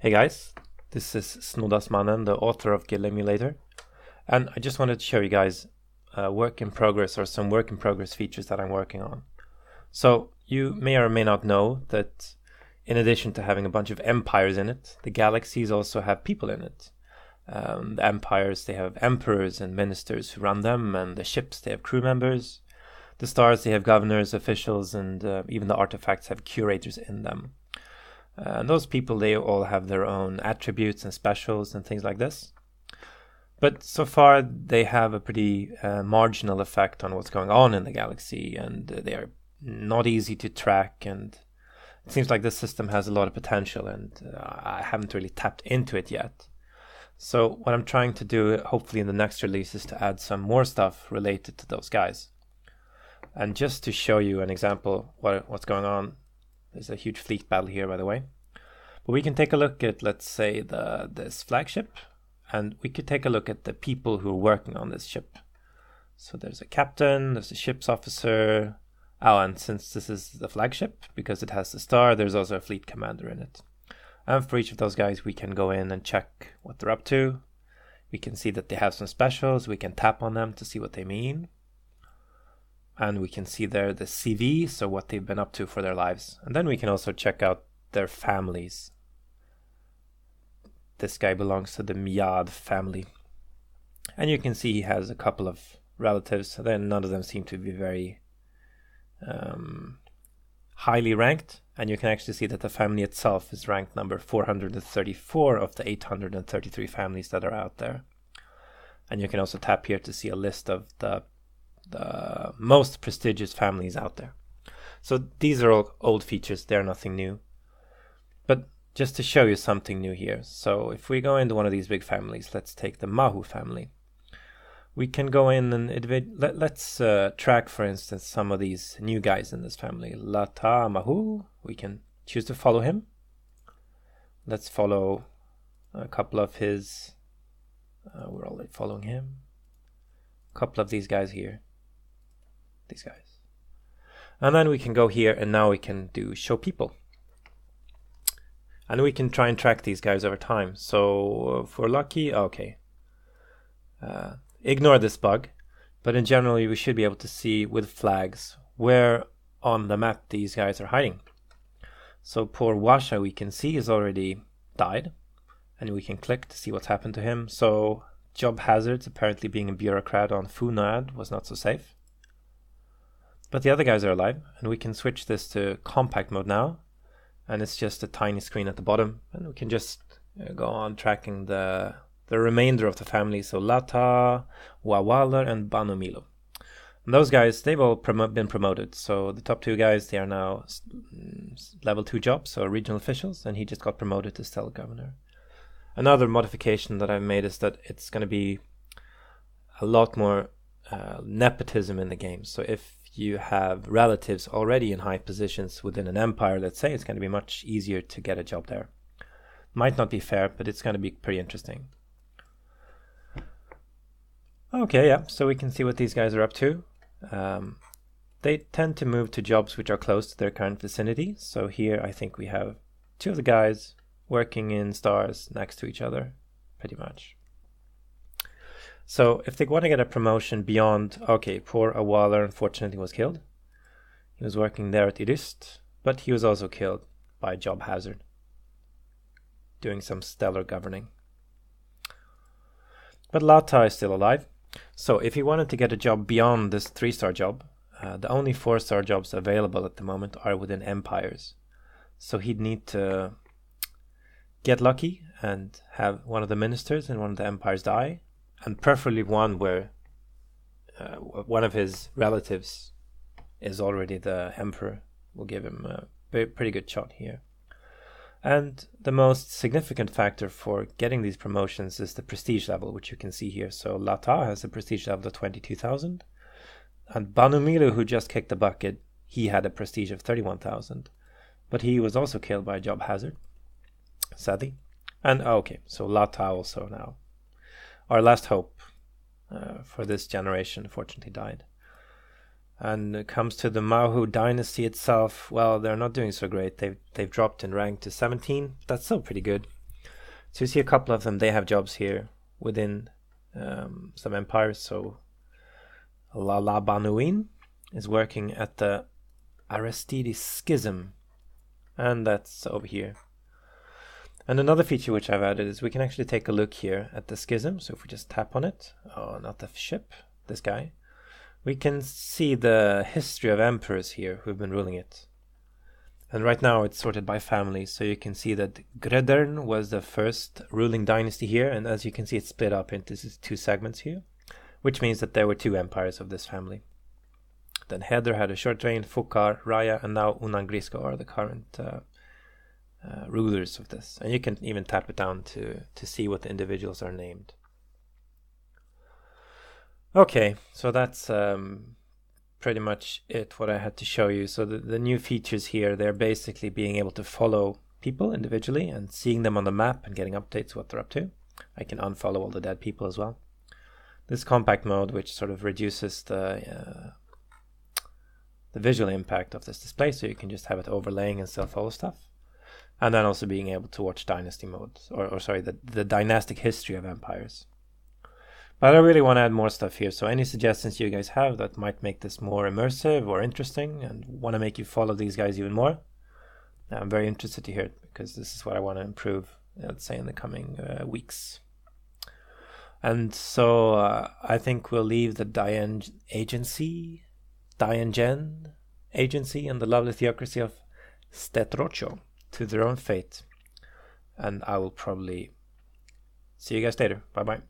Hey guys, this is Snodasmannen, the author of Galimulator, and I just wanted to show you guys work in progress or some work in progress features that I'm working on. So you may or may not know that in addition to having a bunch of empires in it, the galaxies also have people in it. The empires, they have emperors and ministers who run them, and the ships, they have crew members. The stars, they have governors, officials, and even the artifacts have curators in them. And those people, they all have their own attributes and specials and things like this. But so far, they have a pretty marginal effect on what's going on in the galaxy, and they are not easy to track, and it seems like this system has a lot of potential, and I haven't really tapped into it yet. So what I'm trying to do, hopefully in the next release, is to add some more stuff related to those guys. And just to show you an example what's going on, there's a huge fleet battle here, by the way. But we can take a look at, let's say, this flagship, and we could take a look at the people who are working on this ship. So there's a captain, there's a ship's officer. Oh, and since this is the flagship, because it has the star, there's also a fleet commander in it. And for each of those guys, we can go in and check what they're up to. We can see that they have some specials. We can tap on them to see what they mean. And we can see there the CV, so what they've been up to for their lives. And then we can also check out their families. This guy belongs to the Miad family. And you can see he has a couple of relatives. Then none of them seem to be very highly ranked. And you can actually see that the family itself is ranked number 434 of the 833 families that are out there. And you can also tap here to see a list of the most prestigious families out there. So these are all old features, they're nothing new. But just to show you something new here, so if we go into one of these big families, let's take the Mahu family. We can go in and let's track, for instance, some of these new guys in this family. Lata Mahu, we can choose to follow him. Let's follow a couple of his, we're already following him. A couple of these guys here. These guys. And then we can go here, and now we can do show people. And we can try and track these guys over time. So if we're lucky, okay. Ignore this bug, but in general we should be able to see with flags where on the map these guys are hiding. So poor Washa, we can see, is already died, and we can click to see what's happened to him. So job hazards, apparently being a bureaucrat on Funad was not so safe. But the other guys are alive, and we can switch this to compact mode now, and it's just a tiny screen at the bottom, and we can just go on tracking the remainder of the family. So Lata, Wawalar, and Banumilo. And those guys, they've all been promoted. So the top two guys, they are now level 2 jobs, so regional officials, and he just got promoted to Stell Governor. Another modification that I've made is that it's going to be a lot more nepotism in the game. So if you have relatives already in high positions within an empire, let's say, it's going to be much easier to get a job there. Might not be fair, but it's going to be pretty interesting. Okay, yeah, so we can see what these guys are up to. They tend to move to jobs which are close to their current vicinity. So here I think we have two of the guys working in stars next to each other, pretty much. So if they want to get a promotion beyond, okay, poor Awalar unfortunately was killed. He was working there at Irist, but he was also killed by job hazard, doing some stellar governing. But Lata is still alive. So if he wanted to get a job beyond this 3-star job, the only 4-star jobs available at the moment are within empires. So he'd need to get lucky and have one of the ministers in one of the empires die, and preferably one where one of his relatives is already the emperor. Will give him a pretty good shot here. And the most significant factor for getting these promotions is the prestige level, which you can see here. So Lata has a prestige level of 22,000. And Banumilu, who just kicked the bucket, he had a prestige of 31,000. But he was also killed by a job hazard, sadly. And okay, so Lata also now. Our last hope for this generation, unfortunately, died. And it comes to the Mahu Dynasty itself, well, they're not doing so great. They've dropped in rank to 17. That's still pretty good. So you see a couple of them, they have jobs here within some empires. So Lalabanuin is working at the Aristides Schism, and that's over here. And another feature which I've added is we can actually take a look here at the schism. So if we just tap on it, oh, not the ship, this guy, we can see the history of emperors here who've been ruling it. And right now it's sorted by families, so you can see that Gredern was the first ruling dynasty here, and as you can see it's split up into 2 segments here, which means that there were 2 empires of this family. Then Heder had a short reign, Fukar, Raya, and now Unangrisko are the current rulers of this. And you can even tap it down to see what the individuals are named. Okay, so that's pretty much it, what I had to show you. So the new features here, they're basically being able to follow people individually and seeing them on the map and getting updates what they're up to. I can unfollow all the dead people as well. This compact mode, which sort of reduces the visual impact of this display, so you can just have it overlaying and still follow stuff. And then also being able to watch dynasty modes, or sorry, the dynastic history of empires. But I really want to add more stuff here, so any suggestions you guys have that might make this more immersive or interesting and want to make you follow these guys even more, I'm very interested to hear it, because this is what I want to improve, let's say, in the coming weeks. And so I think we'll leave the Diangen agency and the lovely theocracy of Stetrocho to their own fate. And I will probably see you guys later. Bye bye.